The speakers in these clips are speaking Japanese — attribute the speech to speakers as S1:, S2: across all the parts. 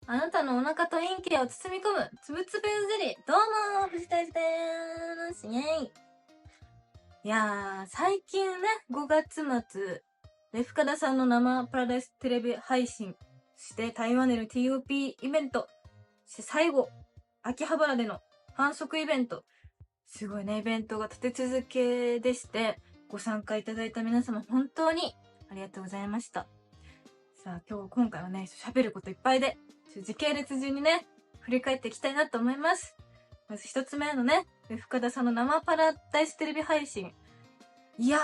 S1: あなたのお腹と陰茎を包み込む、つぶつぶゼリー。どうも、藤田ゆずでーす。イェイ。いやー、最近ね、5月末、レフカダさんの生パラダイステレビ配信して、台湾での TOP イベント、して最後、秋葉原での反則イベント、すごいね、イベントが立て続けでして、ご参加いただいた皆様、本当にありがとうございました。さあ、今回はね、喋ることいっぱいで、時系列順にね、振り返っていきたいなと思います。まず一つ目のね、深田さんの生パラダイステレビ配信。いやー、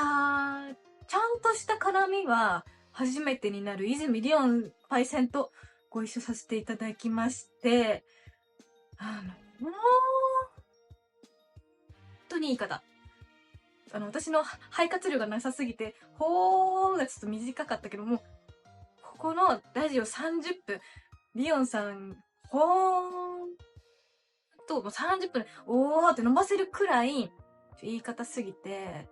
S1: ちゃんとした絡みは、初めてになる泉リオンパイセンとご一緒させていただきまして、もう、本当にいい方。私の肺活量がなさすぎて、ほーがちょっと短かったけども、ここのラジオ30分、リオンさん、ほーんと、もう30分、おーって伸ばせるくらい、言い方すぎて、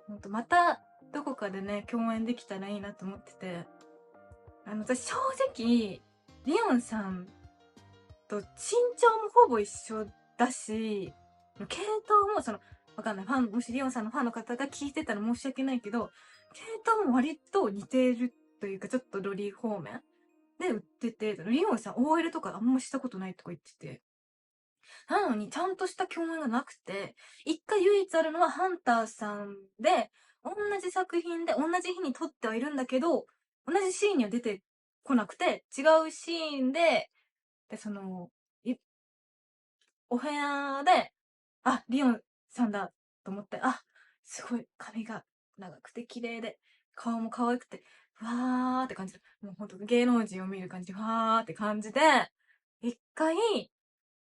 S1: ほんとまた、どこかでね、共演できたらいいなと思ってて、私正直、リオンさんと身長もほぼ一緒だし、系統もわかんない。もしリオンさんのファンの方が聞いてたら申し訳ないけど、系統も割と似てるというか、ちょっとロリー方面で売ってて、リオンさん OL とかあんましたことないとか言ってて、なのにちゃんとした共演がなくて、一回唯一あるのはハンターさんで、同じ作品で同じ日に撮ってはいるんだけど、同じシーンには出てこなくて、違うシーンで、お部屋で、あ、リオンさんだと思って、あ、すごい髪が長くて綺麗で、顔も可愛くて、わーって感じで、もうほんと芸能人を見る感じ、わーって感じで、一回、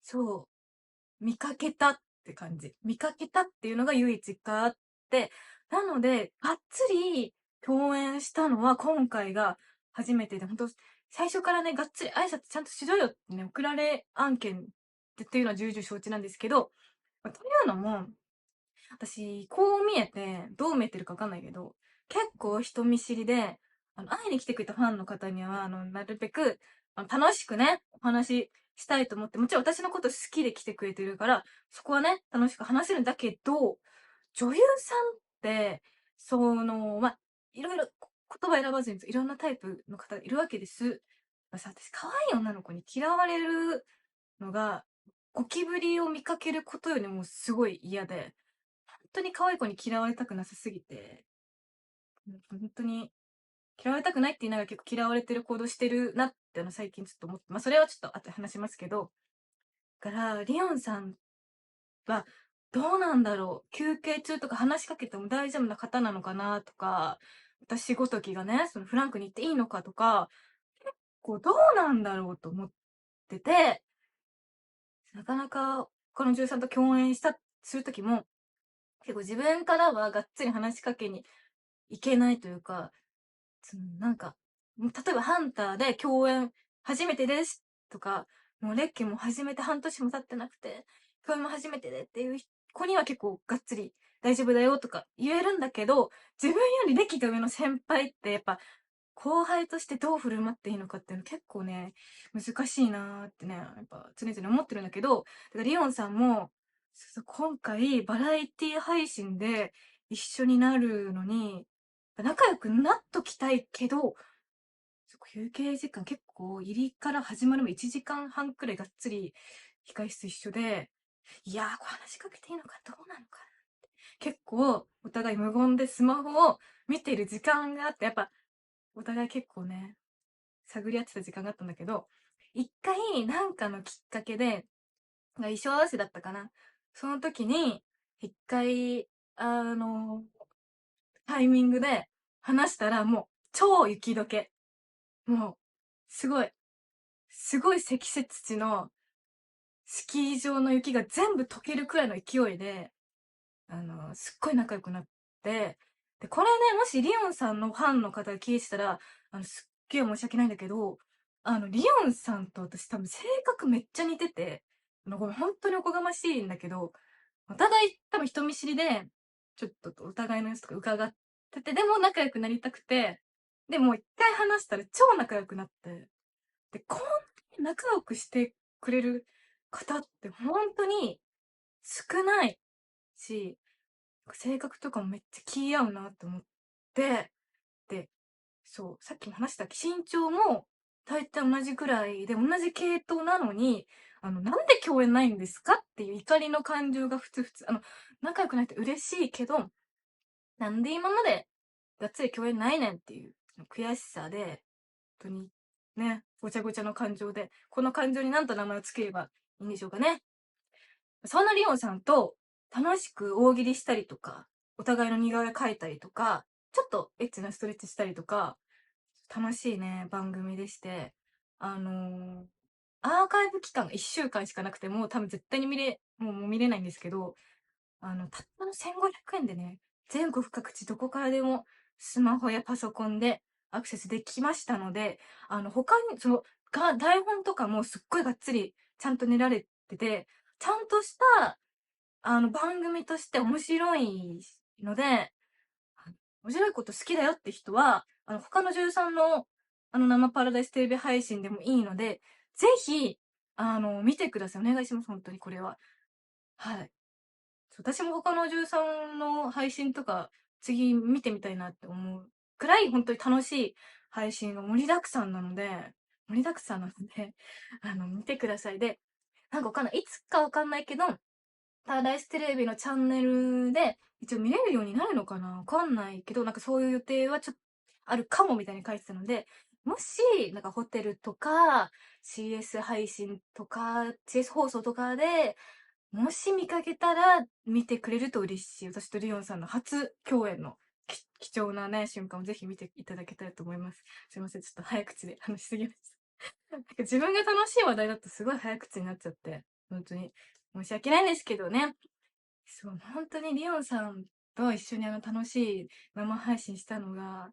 S1: そう、見かけたって感じ。見かけたっていうのが唯一一回あって、なので、がっつり共演したのは今回が初めてで、本当最初からね、がっつり挨拶ちゃんとしろよってね、送られ案件っていうのは重々承知なんですけど、というのも、私、こう見えて、どう見えてるかわかんないけど、結構人見知りで、会いに来てくれたファンの方には、なるべく、楽しくね、お話ししたいと思って、もちろん私のこと好きで来てくれてるから、そこはね、楽しく話せるんだけど、女優さんって、いろいろ言葉選ばずにいろんなタイプの方がいるわけです。さ、私、可愛い女の子に嫌われるのが、ゴキブリを見かけることよりもすごい嫌で、本当に可愛い子に嫌われたくなさすぎて、本当に嫌われたくないって言いながら結構嫌われてる行動してるなって最近ちょっと思って、それはちょっと後で話しますけど、だから、リオンさんはどうなんだろう、休憩中とか話しかけても大丈夫な方なのかなとか、私ごときがね、フランクに言っていいのかとか、どうなんだろうと思ってて、なかなか他の女優さんと共演するときも、結構自分からはがっつり話しかけに行けないというか、なんか、例えばハンターで共演初めてですとか、もうレッケも始めて半年も経ってなくて、共演も初めてでっていう子には結構がっつり大丈夫だよとか言えるんだけど、自分より歴が上の先輩ってやっぱ後輩としてどう振る舞っていいのかっていうの結構ね、難しいなーってね、やっぱ常々思ってるんだけど、だからリオンさんも、今回バラエティ配信で一緒になるのに、仲良くなっときたいけど、休憩時間結構入りから始まるも1時間半くらいがっつり控室一緒で、いやー、これ話しかけていいのかどうなのかなって結構お互い無言でスマホを見ている時間があって、やっぱお互い結構ね、探り合ってた時間があったんだけど、一回なんかのきっかけで、衣装合わせだったかな。その時に、一回、タイミングで話したらもう超雪解け。もう、すごい、すごい積雪地のスキー場の雪が全部溶けるくらいの勢いで、すっごい仲良くなって、で、これね、もしリオンさんのファンの方が聞いてたら、すっげえ申し訳ないんだけど、リオンさんと私多分性格めっちゃ似てて、ごめん、本当におこがましいんだけど、お互い多分人見知りで、ちょっとお互いの様子とか伺ってて、でも仲良くなりたくて、でも一回話したら超仲良くなって、で、こんな仲良くしてくれる方って本当に少ないし、性格とかもめっちゃ気合うなと思って、で、そう、さっきも話した身長も大体同じくらいで、同じ系統なのに、なんで共演ないんですかっていう怒りの感情がふつふつ。仲良くないって嬉しいけど、なんで今までがっつり共演ないねんっていう悔しさで、本当にね、ごちゃごちゃの感情で、この感情に何と名前をつければいいんでしょうかね。そんなリオンさんと楽しく大喜利したりとか、お互いの似顔絵描いたりとか、ちょっとエッチなストレッチしたりとか、楽しいね、番組でして、あのーアーカイブ期間が1週間しかなくて、もう多分絶対にもう見れないんですけど、たったの1500円でね、全国各地どこからでもスマホやパソコンでアクセスできましたので、他に、台本とかもすっごいがっつりちゃんと練られてて、ちゃんとした、番組として面白いので、面白いこと好きだよって人は、他の13の、生パラダイステレビ配信でもいいので、ぜひ、見てください。お願いします、本当にこれは。はい。私も他の13の配信とか、次見てみたいなって思うくらい、本当に楽しい配信が盛りだくさんなので、見てください。で、なんかわかんない。いつかわかんないけど、パラダイステレビのチャンネルで、一応見れるようになるのかなわかんないけど、なんかそういう予定はちょっとあるかもみたいに書いてたので、もし、なんかホテルとか、CS 配信とか、CS 放送とかで、もし見かけたら見てくれると嬉しい。私とリオンさんの初共演の貴重なね、瞬間をぜひ見ていただけたらと思います。すいません、ちょっと早口で話しすぎました。なんか自分が楽しい話題だとすごい早口になっちゃって、本当に申し訳ないんですけどね。そう、本当にリオンさんと一緒に楽しい生配信したのが、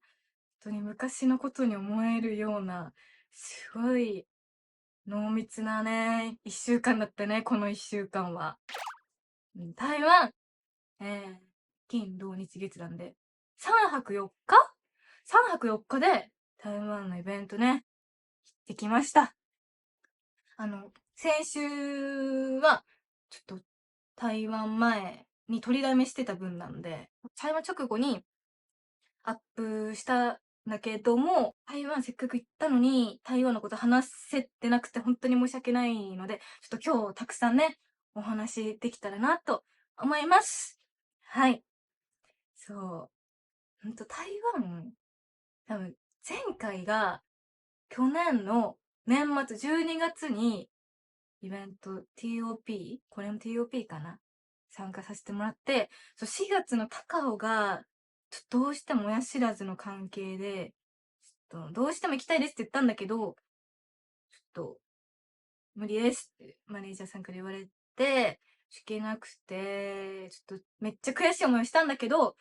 S1: 本当に昔のことに思えるような、すごい濃密なね、一週間だったね、この一週間は。台湾、金、土、日、月なんで、3泊4日 ?3 泊4日で台湾のイベントね、行ってきました。先週は、ちょっと台湾前に取りだめしてた分なんで、台湾直後にアップしたんだけども、台湾せっかく行ったのに、台湾のこと話せてなくて本当に申し訳ないので、ちょっと今日たくさんね、お話できたらなと思います。はい。そう。ほんと台湾、多分前回が去年の年末12月にイベント TOP? これも TOP かな参加させてもらって、そう4月の高尾が、ちょっとどうしても親知らずの関係で、ちょっとどうしても行きたいですって言ったんだけど、ちょっと無理ですってマネージャーさんから言われて、行けなくて、ちょっとめっちゃ悔しい思いをしたんだけど、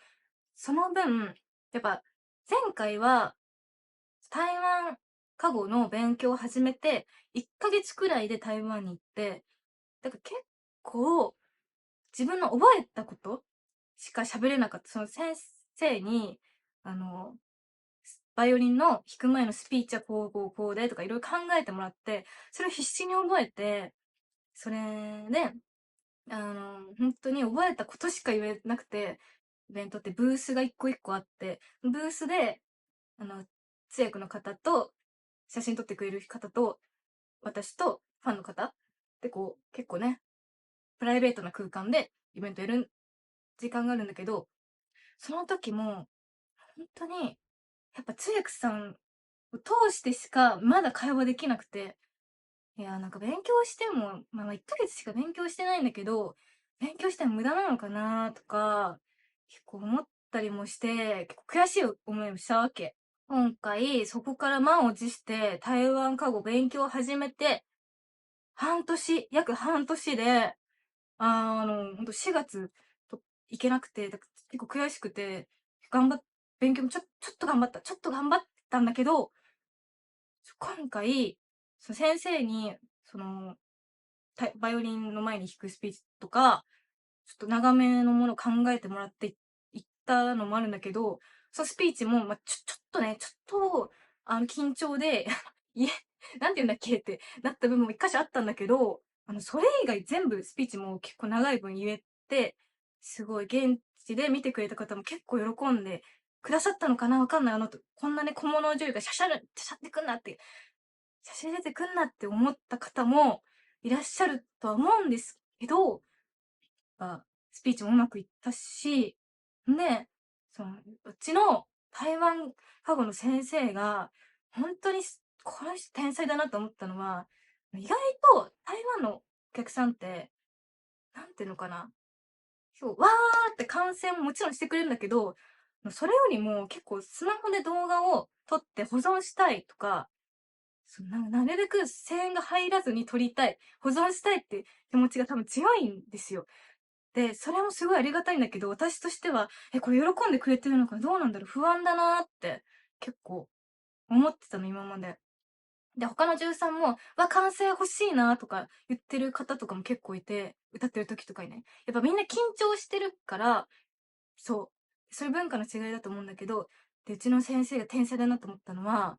S1: その分、やっぱ前回は台湾過語の勉強を始めて、1ヶ月くらいで台湾に行って、だから結構自分の覚えたことしか喋れなかった。その先生に、あの、バイオリンの弾く前のスピーチはこうでとかいろいろ考えてもらって、それを必死に覚えて、それで、本当に覚えたことしか言えなくて、イベントってブースが一個一個あって、ブースで、通訳の方と、写真撮ってくれる方と、私とファンの方でこう、結構ね、プライベートな空間でイベントやる時間があるんだけど、その時も、本当に、やっぱ通訳さんを通してしかまだ会話できなくて、いや、なんか勉強しても、まあ1ヶ月しか勉強してないんだけど、勉強しても無駄なのかなとか、結構思ったりもして、結構悔しい思いをしたわけ。今回、そこから満を持して台湾語勉強を始めて、約半年で、ほんと4月と行けなくて、結構悔しくて、勉強もちょっと頑張ったんだけど、今回、その先生に、バイオリンの前に弾くスピーチとか、ちょっと長めのものを考えてもらって行ったのもあるんだけど、そのスピーチも、ちょっと、緊張で、なんて言うんだっけってなった部分も一箇所あったんだけど、それ以外全部スピーチも結構長い分言えて、すごい現地で見てくれた方も結構喜んでくださったのかなわかんない。こんなね、小物女優がシャってくんなって、シャシャ出てくんなって思った方もいらっしゃるとは思うんですけど、スピーチもうまくいったし、で、うちの台湾過去の先生が、本当にこの人天才だなと思ったのは、意外と台湾のお客さんって、なんていうのかな、そう、わーって観戦ももちろんしてくれるんだけど、それよりも結構スマホで動画を撮って保存したいとか、なるべく声援が入らずに撮りたい、保存したいって気持ちが多分強いんですよ。で、それもすごいありがたいんだけど、私としては、これ喜んでくれてるのかな、どうなんだろう、不安だなーって結構思ってたの、今まで。で、他の女優さんも、歓声欲しいなとか言ってる方とかも結構いて、歌ってる時とかにね。やっぱみんな緊張してるから、そう。そういう文化の違いだと思うんだけど、で、うちの先生が天才だなと思ったのは、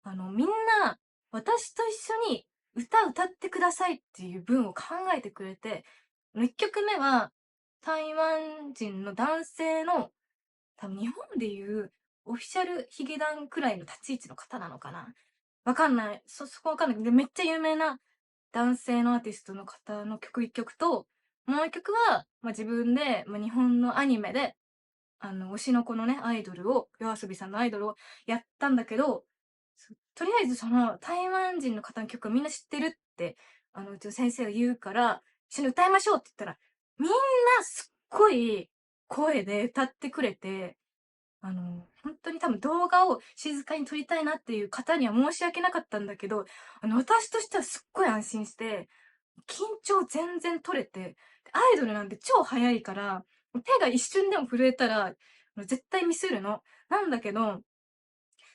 S1: みんな、私と一緒に歌ってくださいっていう文を考えてくれて、1曲目は、台湾人の男性の、多分日本でいうオフィシャルヒゲダンくらいの立ち位置の方なのかな、わかんない。そこわかんない。で、めっちゃ有名な男性のアーティストの方の曲1曲と、もう1曲は、自分で、日本のアニメで、推しの子のね、アイドルを、夜遊びさんのアイドルをやったんだけど、とりあえずその、台湾人の方の曲はみんな知ってるって、うちの先生が言うから、一緒に歌いましょうって言ったら、みんなすっごい声で歌ってくれて、本当に多分動画を静かに撮りたいなっていう方には申し訳なかったんだけど、私としてはすっごい安心して、緊張全然取れて、アイドルなんて超早いから、手が一瞬でも震えたら、絶対ミスるの。なんだけど、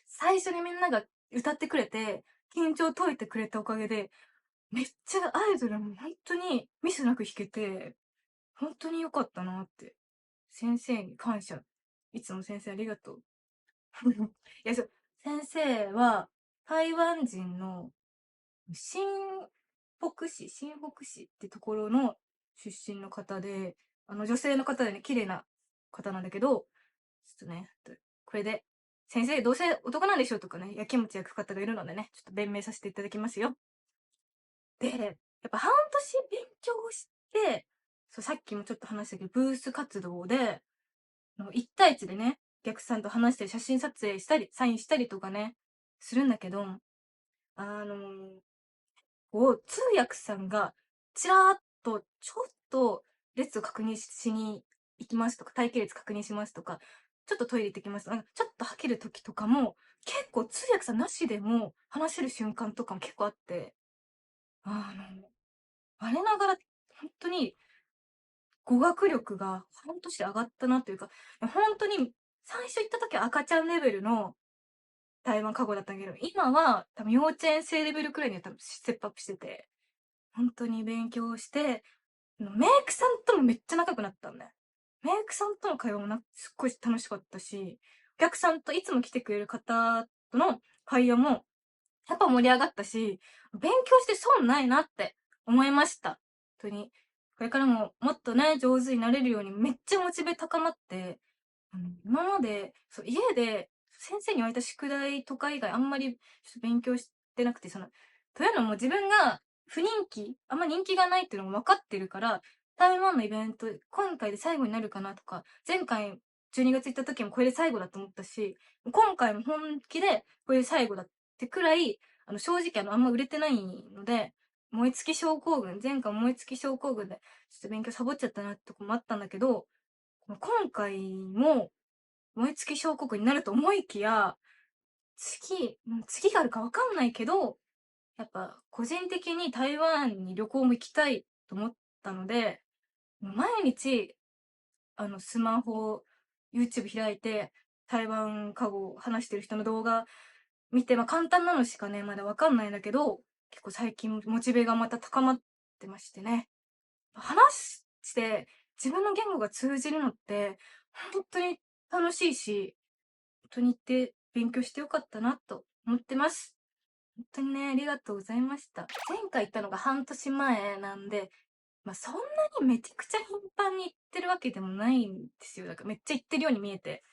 S1: 最初にみんなが歌ってくれて、緊張解いてくれたおかげで、めっちゃアイドルも本当にミスなく弾けて、本当に良かったなって。先生に感謝。いつも先生ありがとう。いや、先生は、台湾人の新北市ってところの出身の方で、女性の方でね、綺麗な方なんだけど、ちょっとね、これで、先生、どうせ男なんでしょとかね、やきもち焼く方がいるのでね、ちょっと弁明させていただきますよ。で、やっぱ半年勉強して、そう、さっきもちょっと話したけど、ブース活動で、1対1でね、お客さんと話して写真撮影したり、サインしたりとかね、するんだけど、あの通訳さんが、ちらーっと、ちょっと、列を確認しに行きますとか、待機列確認しますとか、ちょっとトイレ行ってきますとか、ちょっと吐ける時とかも、結構通訳さんなしでも話せる瞬間とかも結構あって、あの、我ながら、本当に語学力が半年で上がったなというか、本当に最初行った時は赤ちゃんレベルの台湾過去だったけど、今は多分幼稚園生レベルくらいには多分ステップアップしてて、本当に勉強して、メイクさんともめっちゃ仲良くなったんだよ。メイクさんとの会話もすっごい楽しかったし、お客さんといつも来てくれる方との会話もやっぱ盛り上がったし、勉強して損ないなって思いました。本当に。これからももっとね、上手になれるようにめっちゃモチベ高まって、今まで、そう、家で先生に言われた宿題とか以外あんまりちょっと勉強してなくて、というのも自分が不人気、あんま人気がないっていうのも分かってるから、台湾のイベント、今回で最後になるかなとか、前回12月行った時もこれで最後だと思ったし、今回も本気でこれで最後だってくらい、正直あんま売れてないので、燃え尽き症候群、前回燃え尽き症候群で、ちょっと勉強サボっちゃったなってとこもあったんだけど、今回も燃え尽き症候群になると思いきや、次があるかわかんないけど、やっぱ個人的に台湾に旅行も行きたいと思ったので、毎日、スマホ、YouTube 開いて、台湾過去を話してる人の動画見て、簡単なのしかね、まだわかんないんだけど、結構最近モチベがまた高まってましてね。話して自分の言語が通じるのって、本当に楽しいし、本当に行って勉強してよかったなと思ってます。本当にね、ありがとうございました。前回行ったのが半年前なんで、そんなにめちゃくちゃ頻繁に行ってるわけでもないんですよ。だからめっちゃ行ってるように見えて。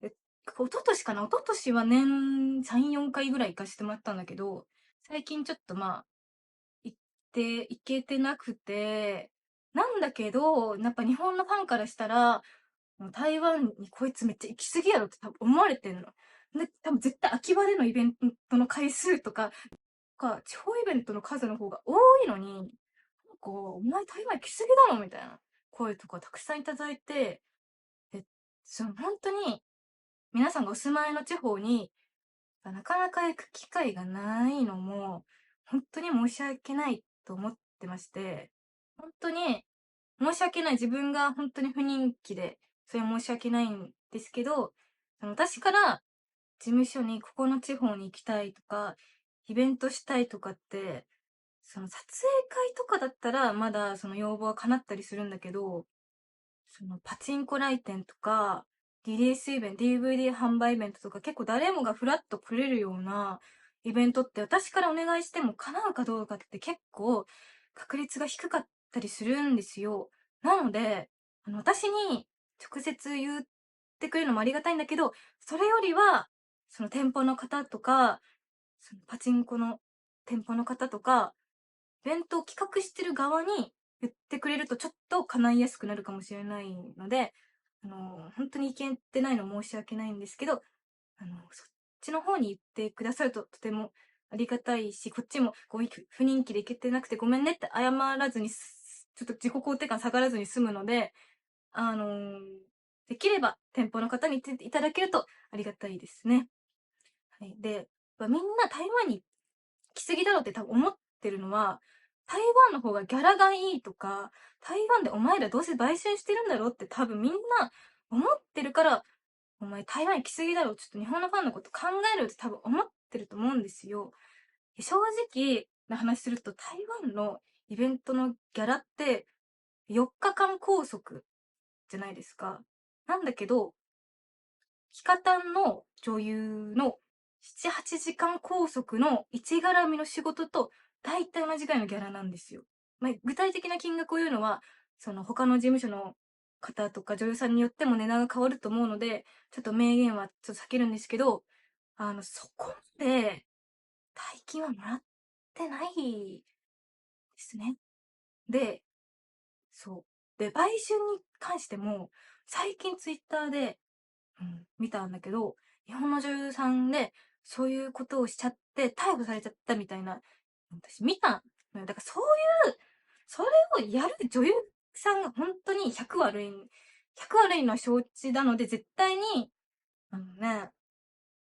S1: で、一昨年かな、一昨年は年3、4回ぐらい行かしてもらったんだけど、最近ちょっと行けてなくて、なんだけど、やっぱ日本のファンからしたら、もう台湾にこいつめっちゃ行き過ぎやろって多分思われてんの。で、多分絶対秋葉でのイベントの回数とか、地方イベントの数の方が多いのに、なんか、お前台湾行き過ぎだろみたいな声とかたくさんいただいて、で、本当に皆さんがお住まいの地方になかなか行く機会がないのも、本当に申し訳ないと思ってまして、本当に申し訳ない。自分が本当に不人気で、それは申し訳ないんですけど、私から事務所にここの地方に行きたいとか、イベントしたいとかって、その撮影会とかだったらまだその要望は叶ったりするんだけど、そのパチンコ来店とか、リリースイベント、DVD 販売イベントとか結構誰もがフラッと来れるようなイベントって私からお願いしても叶うかどうかって結構確率が低かったりするんですよ。なので、私に直接言ってくれるのもありがたいんだけど、それよりは、その店舗の方とか、そのパチンコの店舗の方とか、イベントを企画してる側に言ってくれるとちょっと叶いやすくなるかもしれないので、本当に意見ってないの申し訳ないんですけど、そっちの方に言ってくださるととてもありがたいし、こっちも不人気でいけてなくてごめんねって謝らずに、ちょっと自己肯定感下がらずに済むので、あの、できれば店舗の方に言っていただけるとありがたいですね。はい。で、みんな台湾に来すぎだろうって多分思ってるのは、台湾の方がギャラがいいとか、台湾でお前らどうせ売春してるんだろうって多分みんな思ってるから、お前台湾行き過ぎだろ、ちょっと日本のファンのこと考えるって多分思ってると思うんですよ。正直な話すると台湾のイベントのギャラって4日間拘束じゃないですか。なんだけど、キカタンの女優の7、8時間拘束の1絡みの仕事と大体同じぐらいのギャラなんですよ。具体的な金額を言うのは、その他の事務所の方とか女優さんによっても値段が変わると思うので、ちょっと明言はちょっと避けるんですけど、そこまで大金はもらってないですね。で、そう。で、売春に関しても、最近ツイッターで見たんだけど、日本の女優さんで、そういうことをしちゃって、逮捕されちゃったみたいな、私見たのよ。だからそれをやる女優さんが本当に100悪いのは承知なので、絶対に、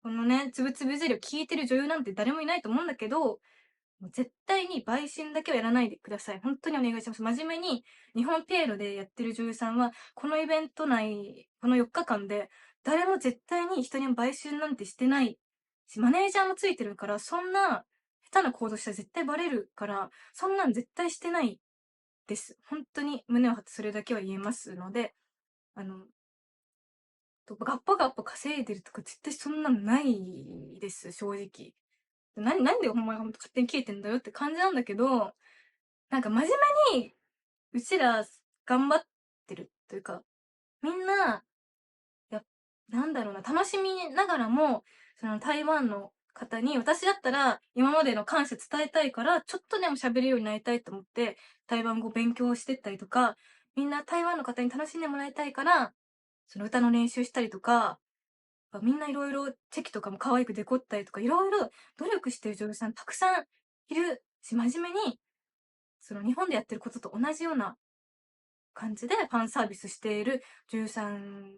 S1: このね、つぶつぶゼリを聞いてる女優なんて誰もいないと思うんだけど、もう絶対に売春だけはやらないでください。本当にお願いします。真面目に日本ピエロでやってる女優さんは、このイベント内、この4日間で、誰も絶対に人に売春なんてしてないし、マネージャーもついてるから、そんな下手な行動したら絶対バレるから、そんなん絶対してないです。本当に胸を張ってそれだけは言えますので、あの、ガッパガッパ稼いでるとか絶対そんなんないです、正直。なんでお前勝手に消えてんだよって感じなんだけど、なんか真面目に、うちら頑張ってるというか、みんな、や、なんだろうな、楽しみながらも、その台湾の方に、私だったら今までの感謝伝えたいから、ちょっとでも喋れるようになりたいと思って、台湾語勉強してったりとか、みんな台湾の方に楽しんでもらいたいから、その歌の練習したりとか、みんないろいろチェキとかも可愛くデコったりとか、いろいろ努力してる女優さんたくさんいるし、真面目に、その日本でやってることと同じような感じでファンサービスしている女優さん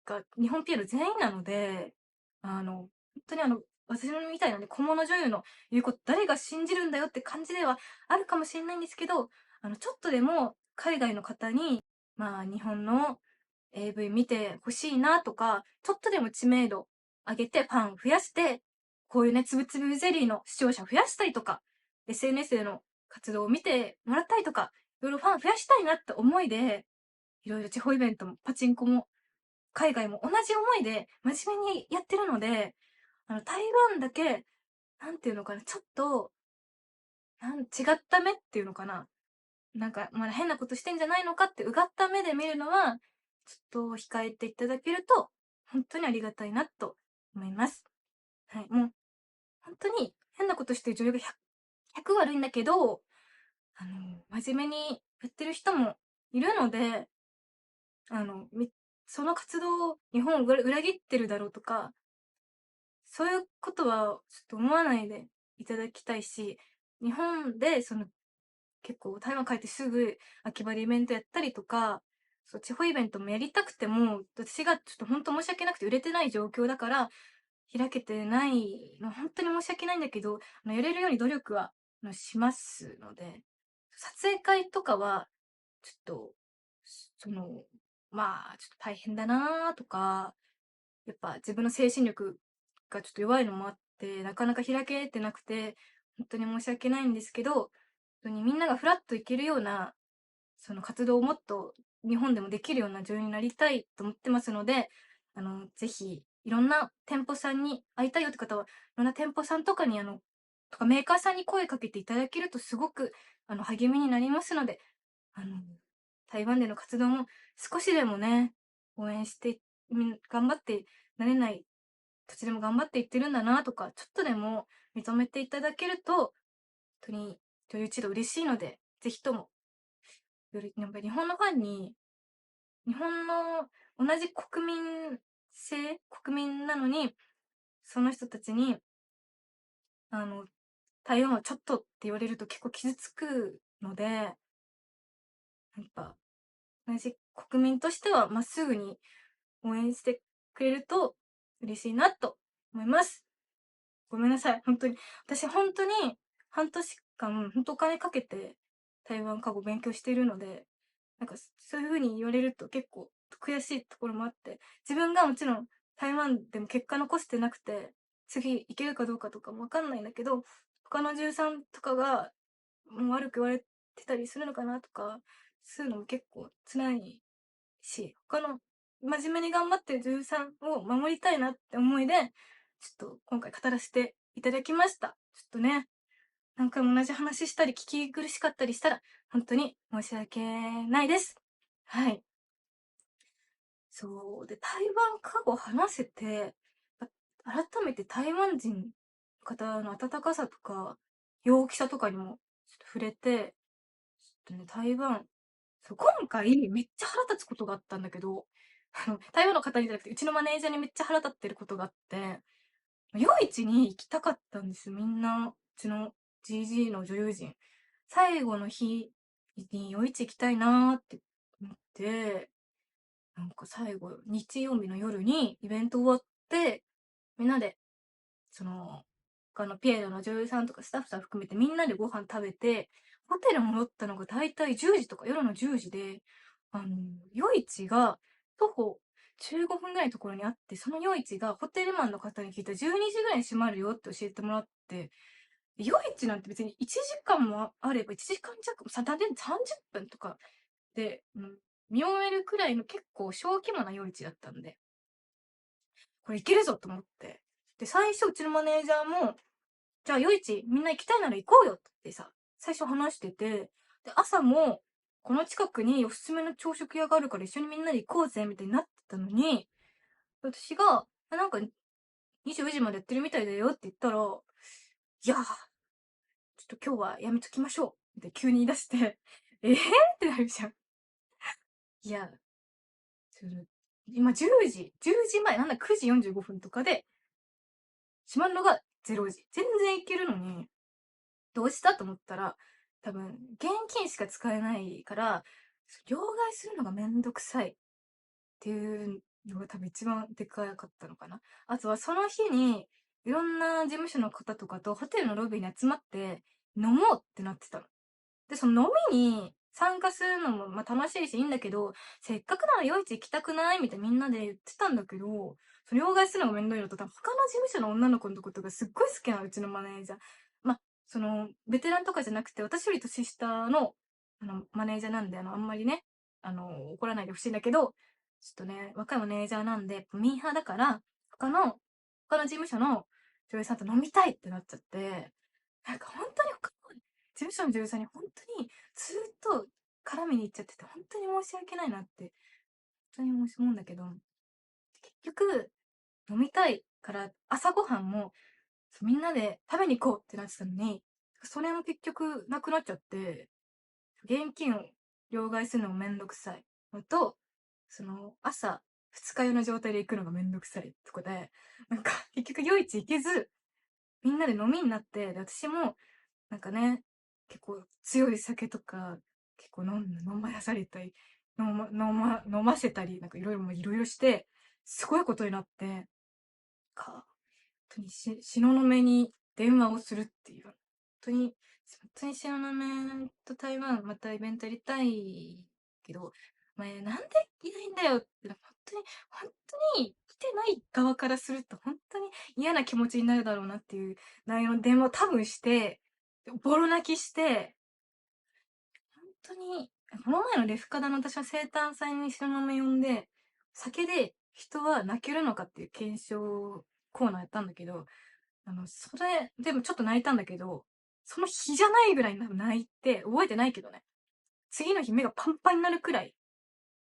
S1: が日本ピエロ全員なので、本当に私みたいなね、小物女優の言うこと誰が信じるんだよって感じではあるかもしれないんですけど、ちょっとでも海外の方に、日本の AV 見てほしいなとか、ちょっとでも知名度上げてファン増やして、こういうね、つぶつぶゼリーの視聴者増やしたりとか、SNS での活動を見てもらったりとか、いろいろファン増やしたいなって思いで、いろいろ地方イベントもパチンコも海外も同じ思いで真面目にやってるので、台湾だけなんていうのかな、ちょっと、違った目っていうのかな。なんか、まだ変なことしてんじゃないのかってうがった目で見るのは、ちょっと控えていただけると、本当にありがたいなと思います。はい。もう、本当に変なことしてる女優が100悪いんだけど、真面目にやってる人もいるので、あの、みその活動を日本を裏切ってるだろうとか、そういうことはちょっと思わないでいただきたいし、日本で結構台湾帰ってすぐ秋葉でイベントやったりとか、地方イベントもやりたくても、私がちょっと本当申し訳なくて売れてない状況だから、開けてないの、本当に申し訳ないんだけど、やれるように努力は、しますので、撮影会とかは、ちょっと、その、まあ、ちょっと大変だなとか、やっぱ自分の精神力がちょっと弱いのもあって、なかなか開けてなくて、本当に申し訳ないんですけど、本当にみんながフラッといけるような、その活動をもっと日本でもできるような女優になりたいと思ってますので、ぜひ、いろんな店舗さんに会いたいよって方は、いろんな店舗さんとかにとかメーカーさんに声かけていただけるとすごく、励みになりますので、あの、台湾での活動も少しでもね、応援して、頑張ってなれない土地でも頑張っていってるんだなとか、ちょっとでも認めていただけると、本当に女優一同嬉しいので、ぜひとも、やっぱり日本のファンに、日本の同じ国民なのに、その人たちに、あの、台湾はちょっとって言われると結構傷つくので、やっぱ、同じ国民としてはまっすぐに応援してくれると嬉しいなと思います。ごめんなさい。本当に。私本当に半年間、本当お金かけて台湾語勉強しているので、なんかそういう風に言われると結構悔しいところもあって、自分がもちろん台湾でも結果残してなくて、次行けるかどうかとかもわかんないんだけど、他の13とかがもう悪く言われてたりするのかなとか、そういうのも結構辛いし、他の真面目に頑張ってる女優さんを守りたいなって思いで、ちょっと今回語らせていただきました。ちょっとね、何回も同じ話したり聞き苦しかったりしたら、本当に申し訳ないです。はい。そう。で、台湾過去話せて、改めて台湾人の方の温かさとか、陽気さとかにもちょっと触れて、ちょっとね、今回めっちゃ腹立つことがあったんだけど、台湾の方にじゃなくて、うちのマネージャーにめっちゃ腹立ってることがあって、夜市に行きたかったんです、みんな。うちの GG の女優陣。最後の日に夜市行きたいなーって思って、なんか最後、日曜日の夜にイベント終わって、みんなで、他のピエロの女優さんとかスタッフさん含めてみんなでご飯食べて、ホテル戻ったのがだいたい10時とか夜の10時で、夜市が徒歩15分ぐらいのところにあって、その夜市がホテルマンの方に聞いたら12時ぐらいに閉まるよって教えてもらって、夜市なんて別に1時間もあれば1時間弱、30分とかで、見終えるくらいの結構小規模な夜市だったんで、これいけるぞと思って。で、最初うちのマネージャーも、じゃあ夜市みんな行きたいなら行こうよってさ、最初話してて、で、朝も、この近くにおすすめの朝食屋があるから一緒にみんなで行こうぜ、みたいになってたのに、私が、なんか24時までやってるみたいだよって言ったら、いやー、ちょっと今日はやめときましょう。って急に言い出して、ってなるじゃん。いや、今10時前、なんだ9時45分とかで、閉まるのが0時。全然いけるのに、どうしたと思ったら、多分、現金しか使えないから、両替するのがめんどくさいっていうのが多分一番でかかったのかな。あとはその日に、いろんな事務所の方とかとホテルのロビーに集まって飲もうってなってたの。で、その飲みに参加するのもまあ楽しいしいいんだけど、せっかくなら夜市行きたくないみたいなみんなで言ってたんだけど、両替するのがめんどいのと、多分他の事務所の女の子のことがすっごい好きなの、うちのマネージャー。まあ、ベテランとかじゃなくて、私より年下の、マネージャーなんで、あんまりね、怒らないでほしいんだけど、ちょっとね、若いマネージャーなんで、ミーハーだから、他の事務所の女優さんと飲みたいってなっちゃって、なんか本当に他の事務所の女優さんに本当にずっと絡みに行っちゃってて、本当に申し訳ないなって、本当に思うんだけど、結局、飲みたいから朝ごはんもみんなで食べに行こうってなってたのに、それも結局なくなっちゃって、現金を両替するのもめんどくさいのと、朝、二日酔いの状態で行くのがめんどくさいとかで、なんか結局夜市行けず、みんなで飲みになって、で私も、なんかね、結構強い酒とか、結構飲まされたり、飲ませたり、なんかいろいろして、すごいことになって、本当に東雲に電話をするっていう。本当に東雲と台湾またイベントやりたいけど、お前なんでいないんだよって、本当に来てない側からすると本当に嫌な気持ちになるだろうなっていう内容の電話を多分して、ボロ泣きして、本当に、この前のレフカダの私は生誕祭に東雲呼んで、酒で人は泣けるのかっていう検証コーナーやったんだけど、それ、でもちょっと泣いたんだけど、その日じゃないぐらい泣いて、覚えてないけどね。次の日目がパンパンになるくらい、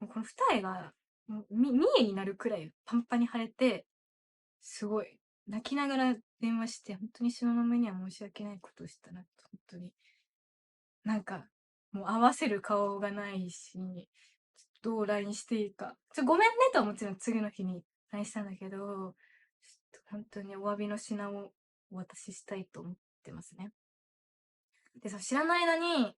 S1: もうこの二重が、三重になるくらいパンパンに腫れて、すごい、泣きながら電話して、本当に東雲には申し訳ないことをしたなと、本当に。なんか、もう合わせる顔がないし、どう LINE していいか。ごめんねとはもちろん次の日に LINE したんだけど、ちょっと本当にお詫びの品をお渡ししたいと思ってますね。でさ、知らない間に、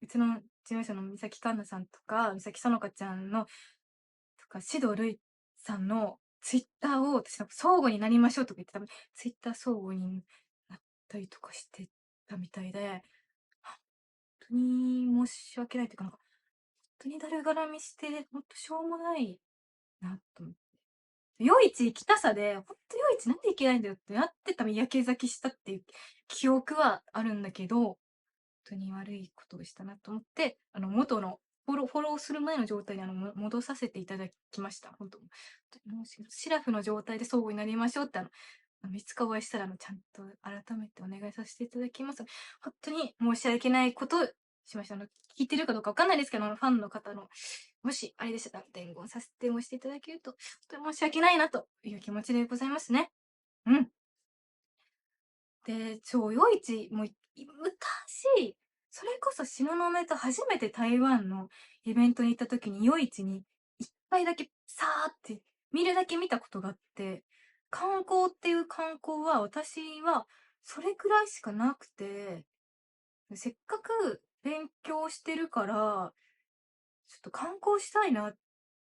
S1: うちの事務所の三崎環奈さんとか、三崎さのかちゃんの、とか、シドルイさんのツイッターを私相互になりましょうとか言ってたツイッター相互になったりとかしてたみたいで、本当に申し訳ないっていうか、本当にだるがらみして、本当しょうもないなと思って。夜市行きたさで、ほんと夜市なんで行けないんだよってなってたやけ酒したっていう記憶はあるんだけど、本当に悪いことをしたなと思って、元のフォローする前の状態に戻させていただきました。本当シラフの状態で相互になりましょうって、いつかお会いしたら、ちゃんと改めてお願いさせていただきます。本当に申し訳ないことしました。聞いてるかどうかわかんないですけど、ファンの方の、もし、あれでしたら、伝言していただけると、本当に申し訳ないな、という気持ちでございますね。うん。で、夜市、もう、昔、それこそ東雲と初めて台湾のイベントに行った時に夜市に一回だけさーって見るだけ見たことがあって、観光っていう観光は私はそれくらいしかなくて、せっかく勉強してるから、ちょっと観光したいなっ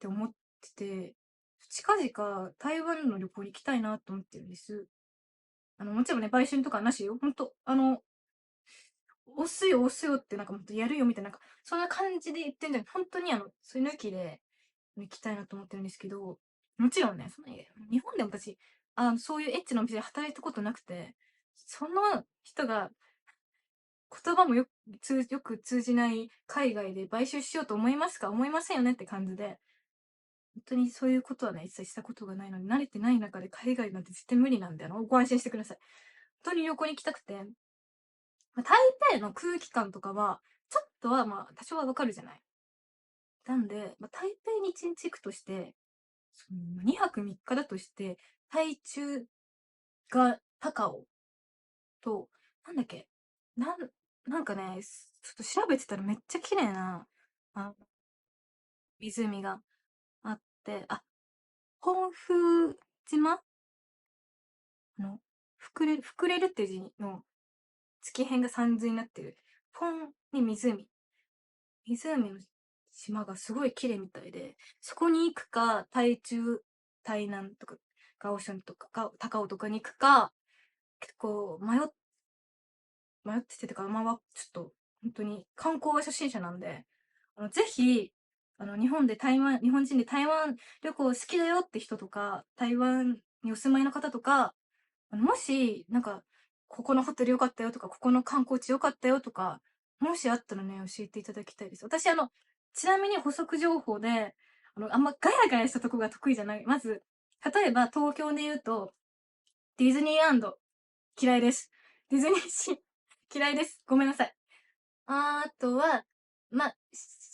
S1: て思ってて、近々台湾の旅行に行きたいなと思ってるんです。もちろんね、売春とかなしよ。ほんと、押すよ押すよってなんかもっとやるよみたいな、そんな感じで言ってんじゃん。本当にそういう抜きで行きたいなと思ってるんですけど、もちろんね、日本でも私、そういうエッチなお店で働いたことなくて、その人が言葉もよく通じない海外で買収しようと思いますか思いませんよねって感じで、本当にそういうことはね、一切したことがないのに、慣れてない中で海外なんて絶対無理なんで、ご安心してください。本当に旅行に行きたくて、台北の空気感とかは、ちょっとは多少はわかるじゃない。なんで、台北に1日行くとして、2泊3日だとして、台中が高尾と、なんだっけ、なんかね、ちょっと調べてたらめっちゃ綺麗な、あ湖があって、本風島膨れるっていう字の月辺が三髄になってる。ポンに湖。湖の島がすごい綺麗みたいで、そこに行くか、台中、台南とか、ガオションとか、高尾とかに行くか、結構迷っててとか、ちょっと、本当に観光は初心者なんで、ぜひ、日本人で台湾旅行好きだよって人とか、台湾にお住まいの方とか、もし、なんか、ここのホテル良かったよとか、ここの観光地良かったよとか、もしあったらね、教えていただきたいです。私、ちなみに補足情報で、あんまガヤガヤしたとこが得意じゃない。まず、例えば東京で言うと、ディズニーランド、嫌いです。ディズニーシー、嫌いです。ごめんなさい。あとは、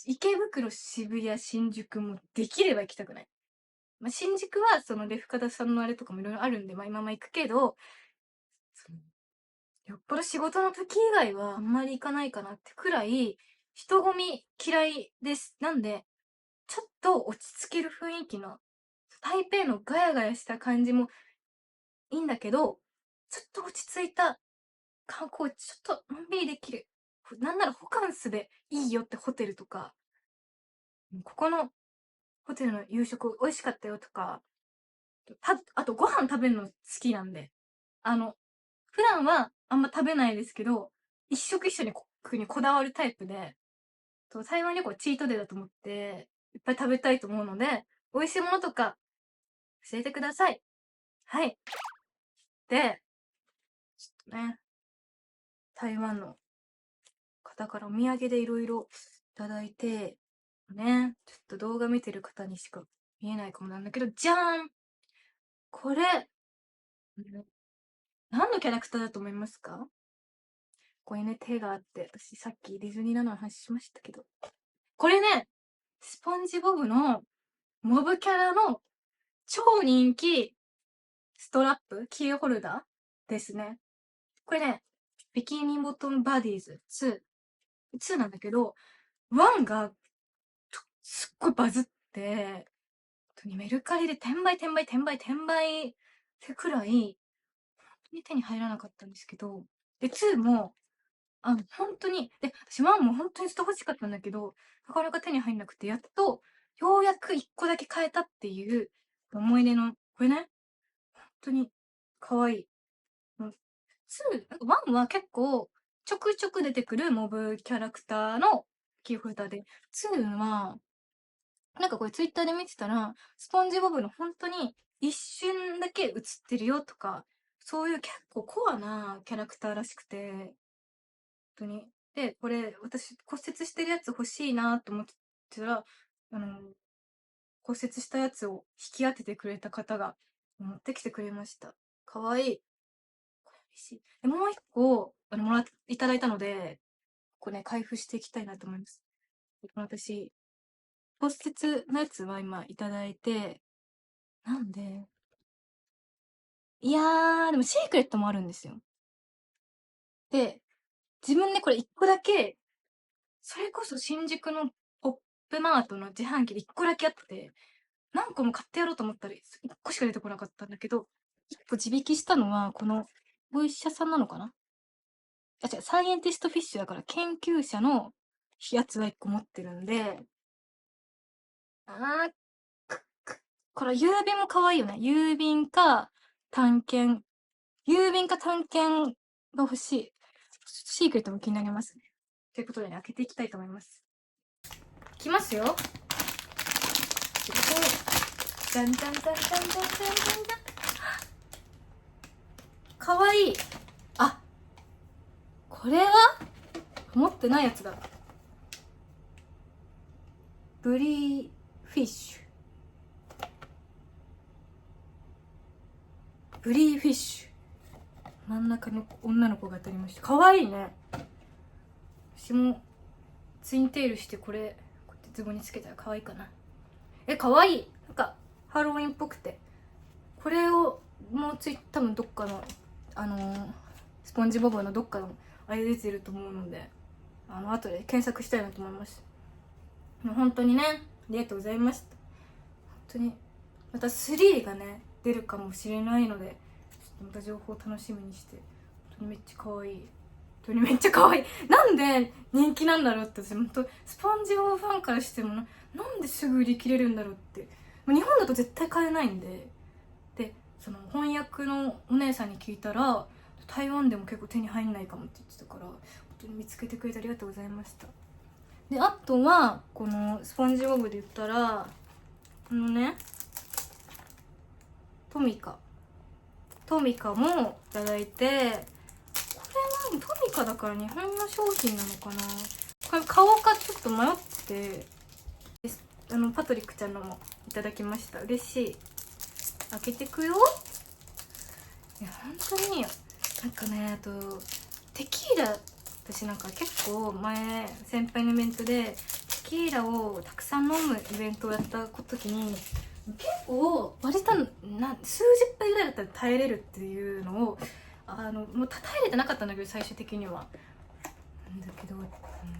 S1: 池袋、渋谷、新宿もできれば行きたくない。新宿は、レフカダさんのあれとかもいろいろあるんで、今行くけど、よっぽど仕事の時以外はあんまり行かないかなってくらい、人混み嫌いです。なんで、ちょっと落ち着ける雰囲気の、台北のガヤガヤした感じもいいんだけど、ちょっと落ち着いた観光地、ちょっとのんびりできる。なんならホカンスでいいよってホテルとか、ここのホテルの夕食美味しかったよとか、あとご飯食べるの好きなんで、普段はあんま食べないですけど、一食一緒にこだわるタイプで、台湾旅行チートデーだと思って、いっぱい食べたいと思うので、美味しいものとか教えてください。はい。で、ちょっとね、台湾の方からお土産でいろいろいただいて、ね、ちょっと動画見てる方にしか見えないかもなんだけど、じゃーんこれ、何のキャラクターだと思いますか？ここにね、手があって、私さっきディズニーランドの話しましたけど。これね、スポンジボブのモブキャラの超人気ストラップ、キーホルダーですね。これね、ビキニボトムバディーズ2なんだけど、1がすっごいバズって、メルカリで転売ってくらい、本当に手に入らなかったんですけど、で、2も、本当に、で、私1も本当にずっと欲しかったんだけど、なかなか手に入んなくて、やっと、ようやく1個だけ買えたっていう思い出の、これね、本当に可愛い。1は結構、ちょくちょく出てくるモブキャラクターのキーホルダーで、2は、なんかこれツイッターで見てたら、スポンジボブの本当に一瞬だけ映ってるよとか、そういう結構コアなキャラクターらしくて、本当に。で、これ私骨折してるやつ欲しいなと思ってたら、骨折したやつを引き当ててくれた方が持ってきてくれました。かわいい。これ嬉しい。で、もう一個、いただいたので、これね、開封していきたいなと思います。私、骨折のやつは今いただいて、なんで、いやー、でもシークレットもあるんですよ。で、自分でこれ1個だけ、それこそ新宿のポップマートの自販機で1個だけあって、何個も買ってやろうと思ったら1個しか出てこなかったんだけど、1個自引きしたのは、この、お医者さんなのかな違う、サイエンティストフィッシュだから研究者のやつは1個持ってるんで、あー、これ郵便も可愛いよね。郵便か探検が欲しい。シークレットも気になりますね。ということでね、開けていきたいと思います。いきますよ。じゃんじゃんじゃんじゃんじゃんじゃんじゃんじゃん。かわいい。あ、これは持ってないやつだ。ブリーフィッシュ。ブリーフィッシュ。真ん中の女の子が当たりました。かわいいね。私もツインテールしてこうやってズボンにつけたら可愛いかな。かわいい。なんかハロウィンっぽくて。これをもう多分どっかのスポンジボブのどっかのあれ出てると思うので、後で検索したいなと思います。もう本当にね、ありがとうございました。本当にまた3がね出るかもしれないので、ちょっとまた情報を楽しみにして。本当にめっちゃ可愛い。本当にめっちゃ可愛い。なんで人気なんだろうって、私本当スポンジボブファンからしてもなんですぐ売り切れるんだろうって。日本だと絶対買えないんで。その翻訳のお姉さんに聞いたら、台湾でも結構手に入んないかもって言ってたから、本当に見つけてくれてありがとうございました。で、あとはこのスポンジボブで言ったら、このね、トミカもいただいて、これはトミカだから日本の商品なのかな。これ買おうかちょっと迷ってパトリックちゃんのもいただきました。嬉しい。開けてくよ。いや本当になんかね、あとテキーラ、私なんか結構前先輩のイベントでテキーラをたくさん飲むイベントをやった時に結構割と数十杯ぐらいだったら耐えれるっていうのをもう耐えれてなかったんだけど最終的には。だけど、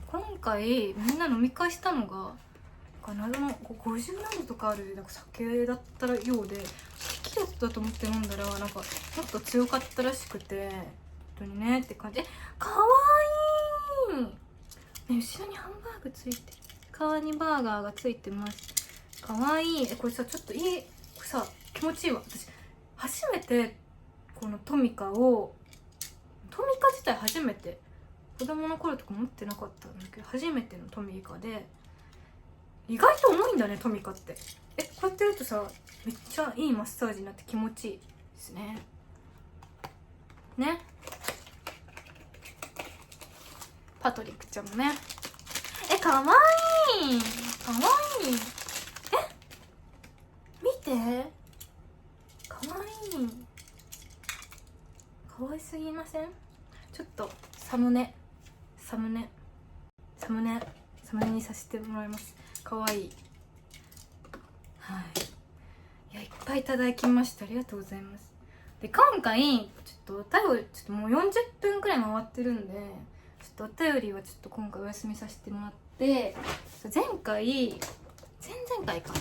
S1: 今回みんな飲み会したのが謎の50何度とかあるなんか酒だったようで、テキーラだと思って飲んだらなんかもっと強かったらしくて、本当にねって感じ。かわいい、ね、後ろにハンバーグついてる、皮にバーガーがついてます。かわいい。これさちょっといい、これさ気持ちいいわ。私初めてこのトミカ自体初めて、子供の頃とか持ってなかったんだけど初めてのトミカで、意外と重いんだねトミカって。こうやってやるとさめっちゃいいマッサージになって気持ちいいですね。パトリックちゃんもね、かわいいかわいい、見てかわいい、かわいすぎません？ちょっとサムネにさせてもらいます。かわいい。はい、いやいっぱいいただきました。ありがとうございます。で今回ちょっとお便りちょっともう40分くらい回ってるんで、ちょっとお便りはちょっと今回お休みさせてもらって、前々回か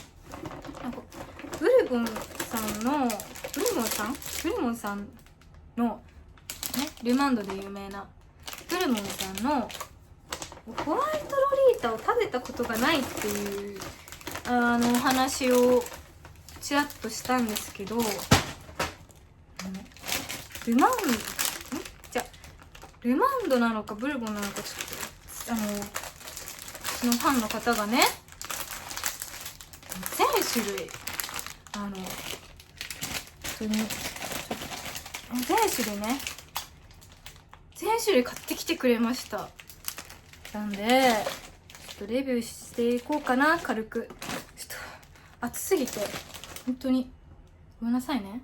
S1: なんかブルボンさんのね、ルマンドで有名なブルボンさんのホワイトロリータを食べたことがないっていうお話をちらっとしたんですけど、ルマンドなのかブルボンなのかちょっとうちのファンの方がね全種類全種類買ってきてくれました。なんでちょっとレビューしていこうかな。軽くちょっと暑すぎて本当にごめんなさいね、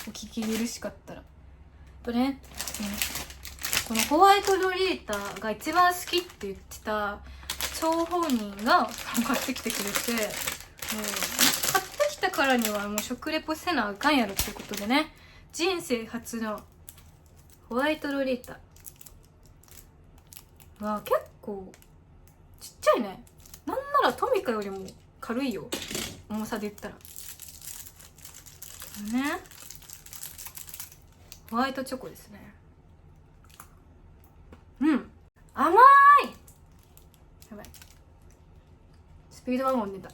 S1: お聞き苦しかったら。このホワイトロリータが一番好きって言ってた張本人が買ってきてくれて、もう買ってきたからにはもう食レポせなあかんやろっていうことでね、人生初のホワイトロリータは結構ちっちゃいね。なんならトミカよりも軽いよ、重さで言ったらね。ホワイトチョコですね。甘い。やばい、スピードワゴン出た。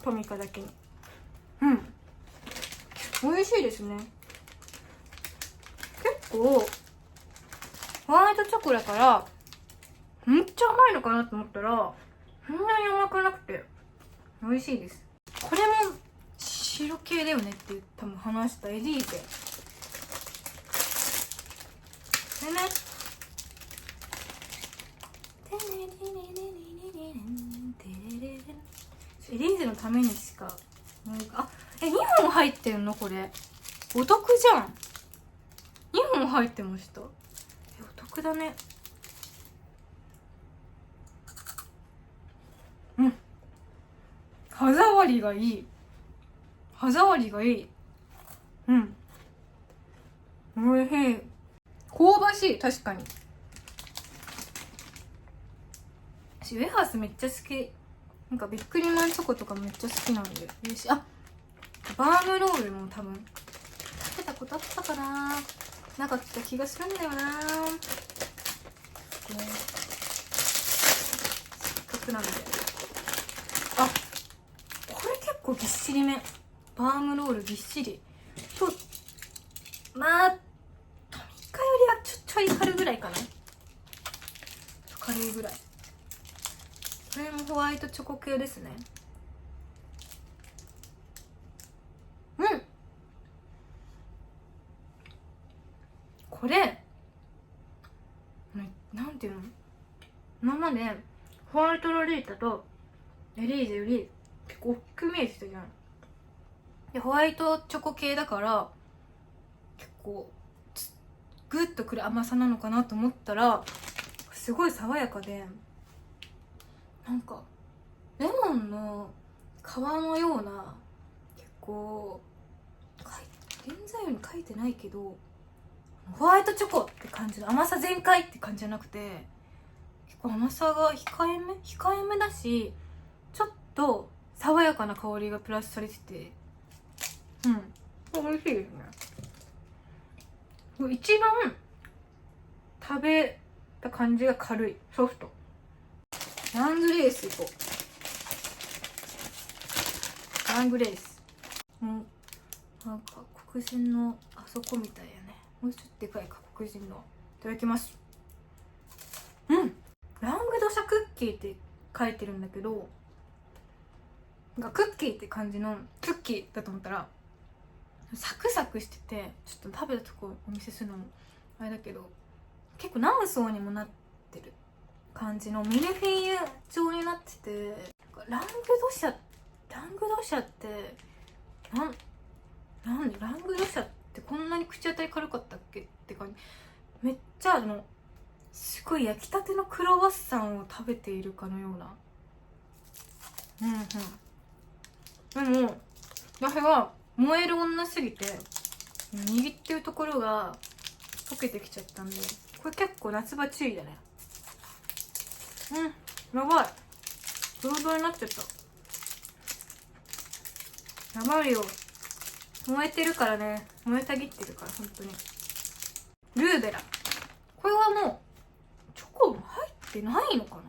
S1: トミカだけに美味しいですね。結構ホワイトチョコだからめっちゃ甘いのかなと思ったらそんなに甘くなくて美味しいです。これも白系だよねって多分話したエリーゼでね、エリーゼのためにしか2本入ってんのこれ。お得じゃん。2本入ってました。お得だね。歯触りがいい。おいしい。香ばしい。確かに私ウェハースめっちゃ好き。なんかビックリマンチョコとかめっちゃ好きなんで嬉しい。バームロールも多分食べたことあったかなかった気がするんだよな。せっかくなんで。これ結構ぎっしりめ。バームロールぎっしりと、トミカよりはちょい軽いぐらいかな。軽いぐらい。これもホワイトチョコ系ですね。これなんていうの、今までホワイトロリータとエリーゼより結構大きく見えてたじゃん。でホワイトチョコ系だから結構グッとくる甘さなのかなと思ったらすごい爽やかで、なんかレモンの皮のような、結構原材料に書いてないけどホワイトチョコって感じの甘さ全開って感じじゃなくて、結構甘さが控えめだし、ちょっと爽やかな香りがプラスされてて、美味しいですね。一番食べた感じが軽い、ソフト。ラングレースいこう。ラングレースなんか黒人のあそこみたいやね。もうちょっとでかいか、黒人の。いただきます。ラングドシャクッキーって書いてるんだけど、なんかクッキーって感じのクッキーだと思ったらサクサクしてて、ちょっと食べたとこお見せするのもあれだけど、結構何層にもなってる感じのミルフィーユ状になってて、ラングドシャってなんでラングドシャってこんなに口当たり軽かったっけって感じ。めっちゃすごい焼きたてのクロワッサンを食べているかのような。でも私は燃える女すぎて握ってるところが溶けてきちゃったんで、これ結構夏場注意だね。やばい、ドロドロになっちゃった。やばいよ、燃えてるからね。燃えたぎってるから、本当に。ルーベラ、これはもうチョコも入ってないのか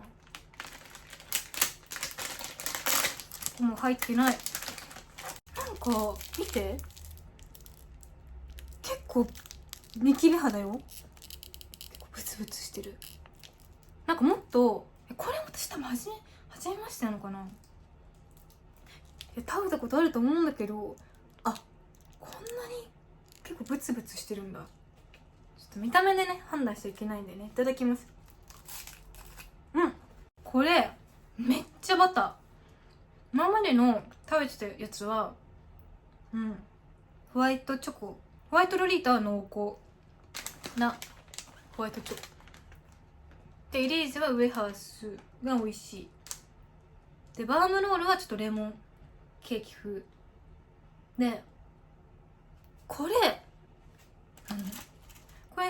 S1: な。もう入ってない。なんか見て、結構ニキビ肌よ。結構ブツブツしてる。なんかもっと、これ私多分初めましてなのかな。食べたことあると思うんだけど、あ、こんなに結構ブツブツしてるんだ。ちょっと見た目でね判断しちゃいけないんでね。いただきます。これめっちゃバター。今までの食べてたやつはホワイトチョコ、ホワイトロリータは濃厚なホワイトチョコで、イリーゼはウエハースが美味しいで、バームロールはちょっとレモンケーキ風で、これ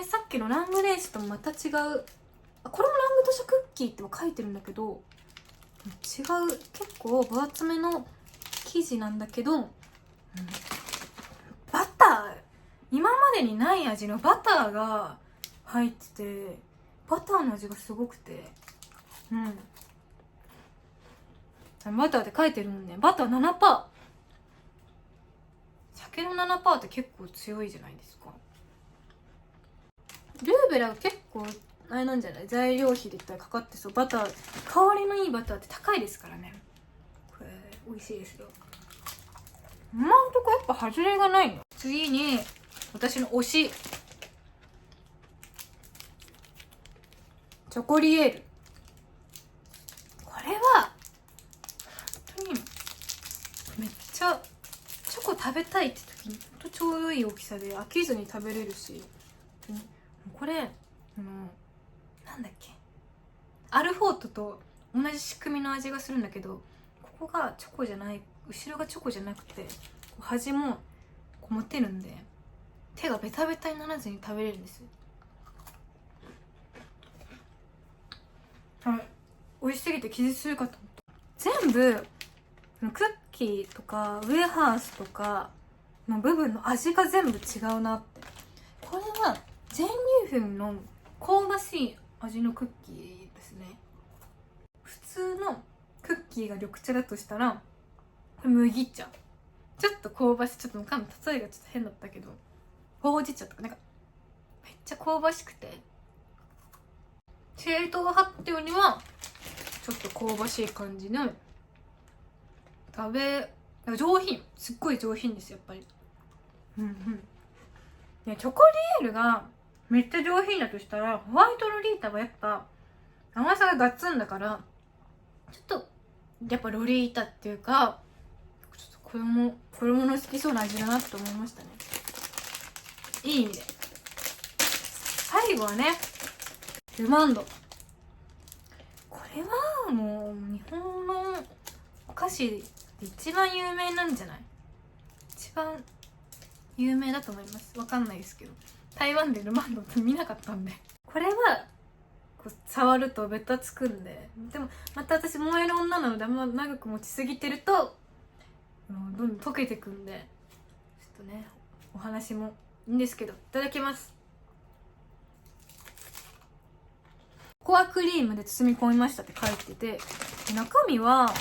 S1: さっきのラングレースともまた違う。これもラングドシャクッキーって書いてるんだけど違う。結構分厚めの生地なんだけど、バター、今までにない味のバターが入ってて、バターの味がすごくて、バターって書いてるもんね。バター 7%。 酒の 7% って結構強いじゃないですか。ルーベラは結構あれなんじゃない？材料費で言ったらかかってそう。バター、香りのいいバターって高いですからね。これ美味しいですよ。今んとこやっぱ外れがないの。次に私の推し、チョコリエール。これは本当にめっちゃチョコ食べたいって時にほんとちょうどいい大きさで飽きずに食べれるし、これなんだっけ、アルフォートと同じ仕組みの味がするんだけど、ここがチョコじゃない、後ろがチョコじゃなくて端もこう持てるんで手がベタベタにならずに食べれるんですよ。美味しすぎて気絶するかと思った。全部クッキーとかウエハースとかの部分の味が全部違うなって。これは全粒粉の香ばしい味のクッキーですね。普通のクッキーが緑茶だとしたらこれ麦茶、ちょっと香ばしい、ちょっと例えがちょっと変だったけどほうじ茶とかなんかめっちゃ香ばしくて、正統派ってよりはちょっと香ばしい感じの上品、すっごい上品ですやっぱり。チョコリエールがめっちゃ上品だとしたら、ホワイトロリータはやっぱ甘さがガツンだから、ちょっとやっぱロリータっていうかちょっと子供の好きそうな味だなって思いましたね。いい意味で。最後はね、ルマンド。これはもう日本のお菓子で一番有名なんじゃない？一番有名だと思います。わかんないですけど、台湾でルマンドって見なかったんで。これはこう触るとベタつくんで、でもまた私燃える女なのであんま長く持ちすぎてるとどんどん溶けてくんで、ちょっとねお話もいいんですけど、いただきます。ココアクリームで包み込みましたって書いてて、中身は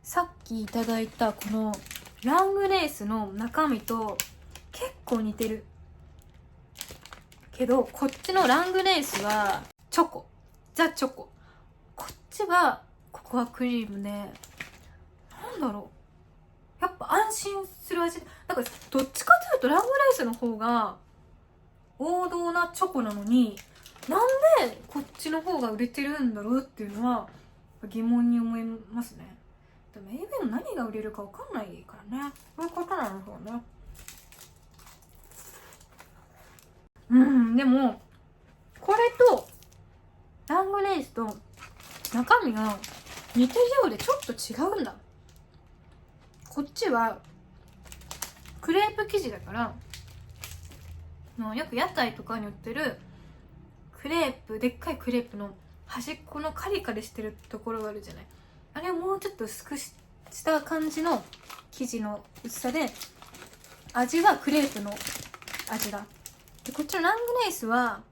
S1: さっきいただいたこのラングレースの中身と結構似てるけど、こっちのラングレースはチョコ、ザ・チョコ。こっちはココアクリームで、なんだろう、やっぱ安心する味。だからどっちかというとラングレースの方が王道なチョコなのに、なんでこっちの方が売れてるんだろうっていうのは疑問に思いますね。でも AB の何が売れるか分かんないからね。そういうことなのかね。でもこれとラングレースと中身が似てるようでちょっと違うんだ。こっちはクレープ生地だから、よく屋台とかに売ってるクレープ、でっかいクレープの端っこのカリカリしてるところがあるじゃない。あれをもうちょっと薄くした感じの生地の薄さで、味はクレープの味だ。でこっちのラングレースは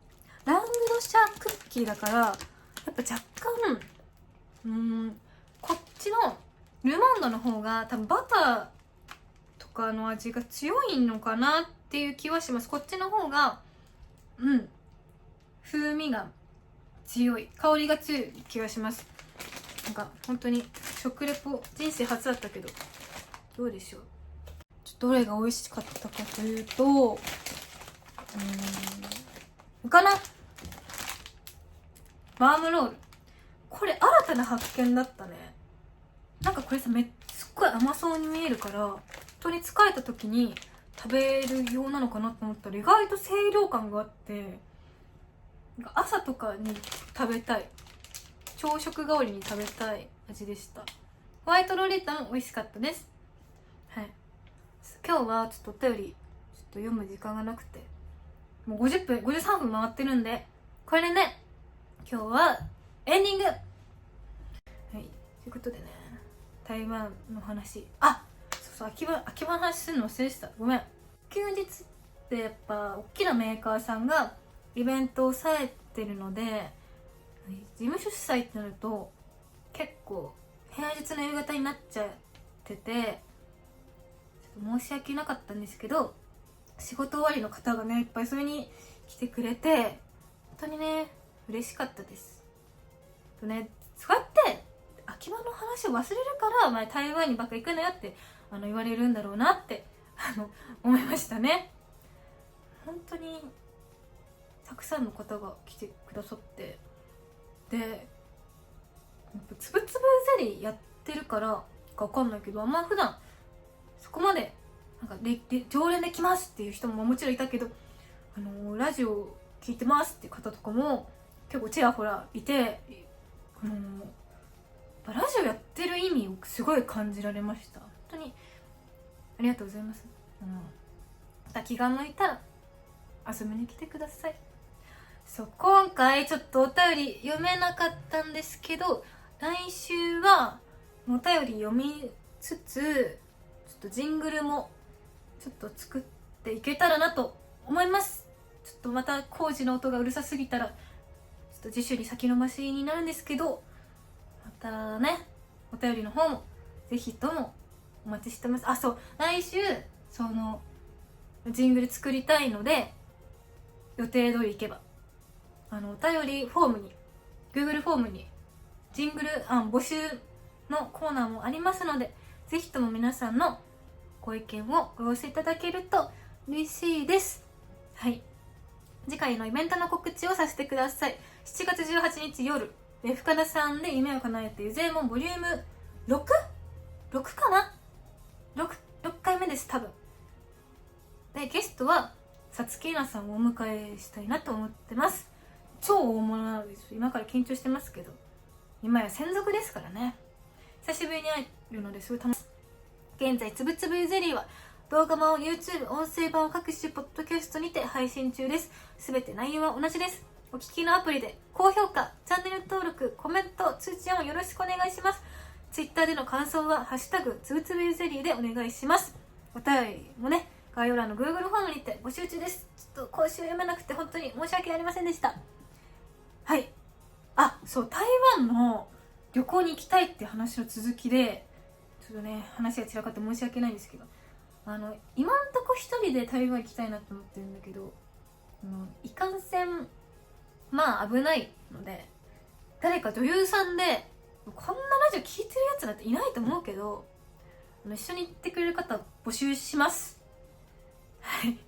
S1: ラングドシャクッキーだから、やっぱ若干こっちのルマンドの方が多分バターとかの味が強いのかなっていう気はします。こっちの方が風味が強い、香りが強い気がします。なんか本当に食レポ人生初だったけど、どうでしょう。どれが美味しかったかというと、かな、バームロール。これ新たな発見だったね。なんかこれさ、すっごい甘そうに見えるから、本当に疲れた時に食べるようなのかなと思ったら、意外と清涼感があって、なんか朝とかに食べたい、朝食代わりに食べたい味でした。ホワイトロリータも美味しかったです。はい、今日はちょっとお便りちょっと読む時間がなくて、もう53分回ってるんで、これでね今日はエンディング。はい、ということでね、台湾の話、そう秋葉の話するの忘れてた、ごめん。休日ってやっぱ大きなメーカーさんがイベントをされてるので、事務所主催ってなると結構平日の夕方になっちゃってて、ちょっと申し訳なかったんですけど、仕事終わりの方がねいっぱいそれに来てくれて、本当にね嬉しかったです。とね、そうやって秋葉の話を忘れるから、台湾にばっか行くのよって言われるんだろうなって思いましたね。本当にたくさんの方が来てくださって、でつぶつぶゼリーやってるからか分かんないけど、普段そこまでなんか常連で来ますっていう人ももちろんいたけど、ラジオ聞いてますっていう方とかも結構ちらほらいて、ラジオやってる意味をすごい感じられました。本当にありがとうございます。また気が向いたら遊びに来てください。そう、今回ちょっとお便り読めなかったんですけど、来週はお便り読みつつ、ちょっとジングルもちょっと作っていけたらなと思います。ちょっとまた工事の音がうるさすぎたらちょっと次週に先延ばしになるんですけど、またねお便りの方もぜひともお待ちしてます。そう、来週そのジングル作りたいので、予定通りいけばお便りフォームに Google フォームにジングル案募集のコーナーもありますので、ぜひとも皆さんのご意見をお寄せいただけると嬉しいです。はい、次回のイベントの告知をさせてください。7月18日夜、深田さんで夢を叶えてゆぜもボリューム 6? かな6回目です、多分。で、ゲストはさつきえなさんをお迎えしたいなと思ってます。超大物なのです。今から緊張してますけど、今や専属ですからね。久しぶりに会えるのですごい楽しい。現在つぶつぶゆゼリーは動画版を YouTube、音声版を各種ポッドキャストにて配信中です。すべて内容は同じです。お聞きのアプリで高評価、チャンネル登録、コメント、通知をよろしくお願いします。Twitter での感想はハッシュタグつぶつぶゆゼリーでお願いします。お便りもね、概要欄の Google フォームにて募集中です。ちょっと講習読めなくて本当に申し訳ありませんでした。はい。あ、そう、台湾の旅行に行きたいって話の続きで、ちょっとね、話が散らかって申し訳ないんですけど、今んとこ一人で台湾行きたいなと思ってるんだけど、いかんせん、まあ危ないので、誰か女優さんで、こんなラジオ聞いてるやつなんていないと思うけど、一緒に行ってくれる方募集します。はい。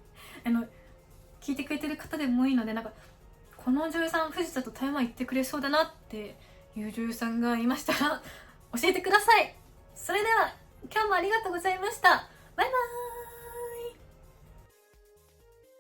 S1: 聞いてくれてる方でもいいので、なんか、この女優さん、藤田と台湾行ってくれそうだなっていう女優さんがいましたら、教えてください。